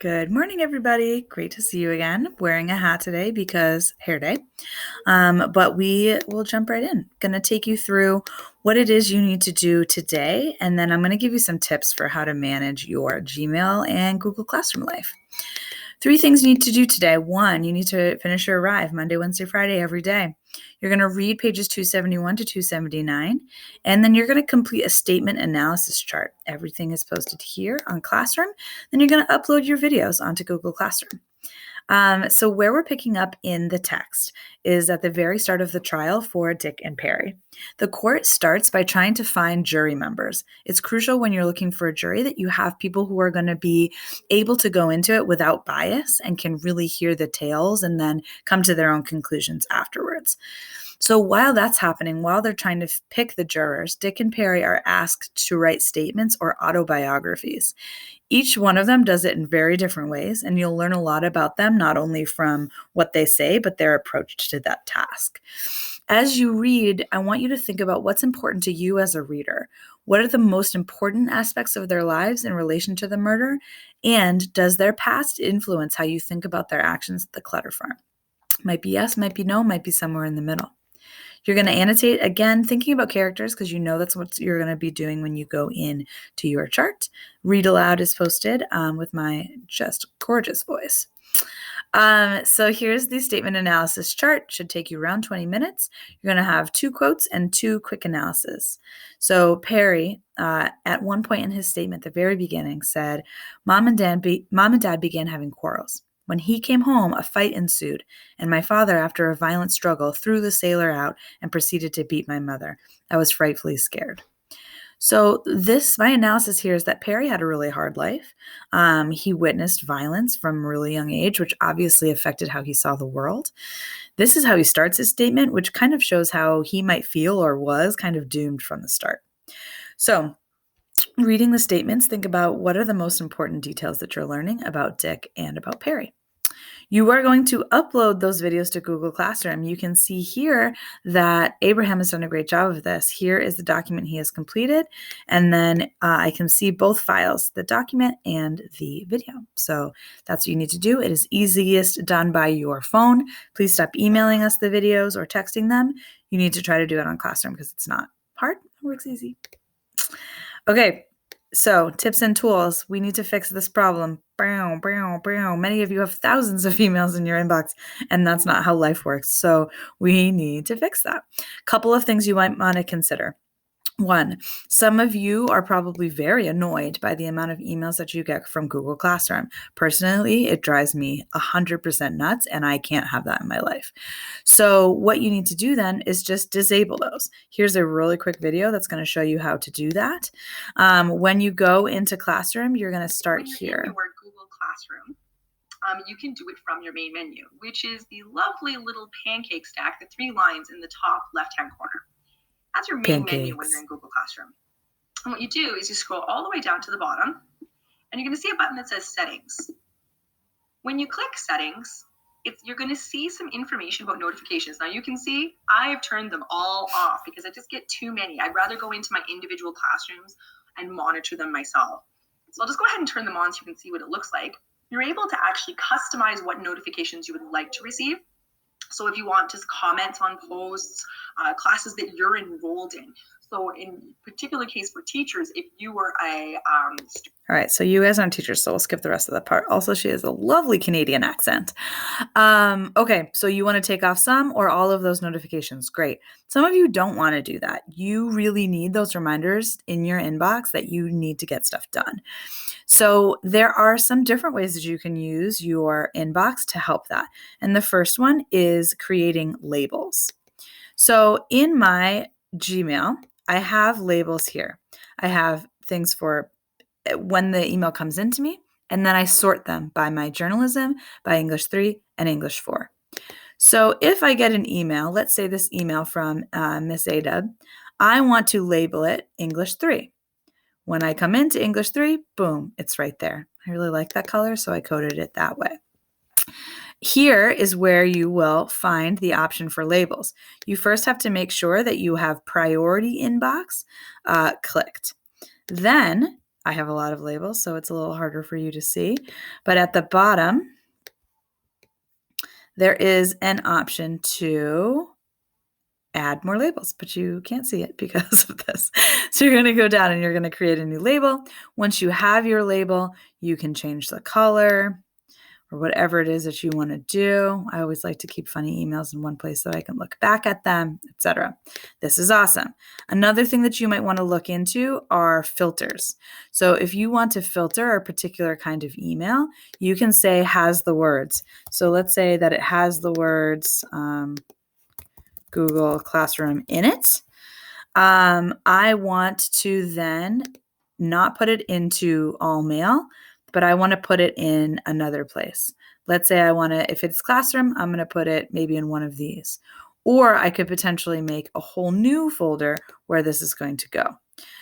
Good morning, everybody. Great to see you again. Wearing a hat today because hair day. But we will jump right in. Going to take you through what it is you need to do today, and then I'm going to give you some tips for how to manage your Gmail and Google Classroom life. 3 things you need to do today. 1, you need to finish your Arrive Monday, Wednesday, Friday every day. You're going to read pages 271 to 279, and then you're going to complete a statement analysis chart. Everything is posted here on Classroom. Then you're going to upload your videos onto Google Classroom. So where we're picking up in the text is at the very start of the trial for Dick and Perry. The court starts by trying to find jury members. It's crucial when you're looking for a jury that you have people who are going to be able to go into it without bias and can really hear the tales and then come to their own conclusions afterwards. So while that's happening, while they're trying to pick the jurors, Dick and Perry are asked to write statements or autobiographies. Each one of them does it in very different ways, and you'll learn a lot about them, not only from what they say, but their approach to that task. As you read, I want you to think about what's important to you as a reader. What are the most important aspects of their lives in relation to the murder? And does their past influence how you think about their actions at the Clutter Farm? Might be yes, might be no, might be somewhere in the middle. You're going to annotate, again, thinking about characters because you know that's what you're going to be doing when you go in to your chart. Read aloud is posted with my just gorgeous voice. So here's the statement analysis chart. Should take you around 20 minutes. You're going to have 2 quotes and 2 quick analysis. So Perry, at one point in his statement, at the very beginning, said, Mom and Dad began having quarrels. When he came home, a fight ensued, and my father, after a violent struggle, threw the sailor out and proceeded to beat my mother. I was frightfully scared. So my analysis here is that Perry had a really hard life. He witnessed violence from a really young age, which obviously affected how he saw the world. This is how he starts his statement, which kind of shows how he might feel or was kind of doomed from the start. So reading the statements, think about what are the most important details that you're learning about Dick and about Perry. You are going to upload those videos to Google Classroom. You can see here that Abraham has done a great job of this. Here is the document he has completed, and then I can see both files, the document and the video. So that's what you need to do. It is easiest done by your phone. Please stop emailing us the videos or texting them. You need to try to do it on Classroom because it's not hard. It works easy. Okay. So, tips and tools. We need to fix this problem. Many of you have thousands of emails in your inbox, and that's not how life works. So, we need to fix that. Couple of things you might want to consider. 1, some of you are probably very annoyed by the amount of emails that you get from Google Classroom. Personally, it drives me 100% nuts, and I can't have that in my life. So what you need to do then is just disable those. Here's a really quick video that's going to show you how to do that. When you go into Classroom, you're going to start here. In your Google Classroom, you can do it from your main menu, which is the lovely little pancake stack, the 3 lines in the top left-hand corner. That's your main menu when you're in Google Classroom. And what you do is you scroll all the way down to the bottom, and you're going to see a button that says Settings. When you click Settings, you're going to see some information about notifications. Now you can see I've turned them all off because I just get too many. I'd rather go into my individual classrooms and monitor them myself. So I'll just go ahead and turn them on so you can see what it looks like. You're able to actually customize what notifications you would like to receive. So if you want just comments on posts, classes that you're enrolled in. So in particular case for teachers, if you were a all right, so you guys aren't teachers, so we'll skip the rest of that part. Also, she has a lovely Canadian accent. Okay, so you want to take off some or all of those notifications. Great. Some of you don't want to do that. You really need those reminders in your inbox that you need to get stuff done. So there are some different ways that you can use your inbox to help that. And the first one is creating labels. So in my Gmail, I have labels here. I have things for when the email comes into me, and then I sort them by my journalism, by English 3, and English 4. So if I get an email, let's say this email from Miss Ada, I want to label it English 3. When I come into English 3, boom, it's right there. I really like that color, so I coded it that way. Here is where you will find the option for labels. You first have to make sure that you have priority inbox clicked. Then I have a lot of labels, so it's a little harder for you to see. But at the bottom, there is an option to add more labels, but you can't see it because of this. So you're going to go down and you're going to create a new label. Once you have your label, you can change the color or whatever it is that you want to do. I always like to keep funny emails in one place so I can look back at them, etc. This is awesome. Another thing that you might want to look into are filters. So if you want to filter a particular kind of email, you can say has the words. So let's say that it has the words Google Classroom in it. I want to then not put it into all mail, but I want to put it in another place. Let's say I want to, if it's Classroom, I'm going to put it maybe in one of these. Or I could potentially make a whole new folder where this is going to go.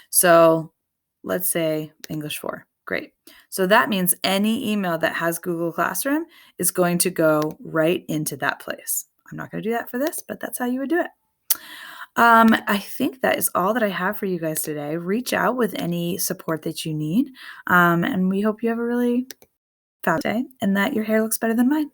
So let's say English 4. Great. So that means any email that has Google Classroom is going to go right into that place. I'm not going to do that for this, but that's how you would do it. I think that is all that I have for you guys today. Reach out with any support that you need. And we hope you have a really fab day and that your hair looks better than mine.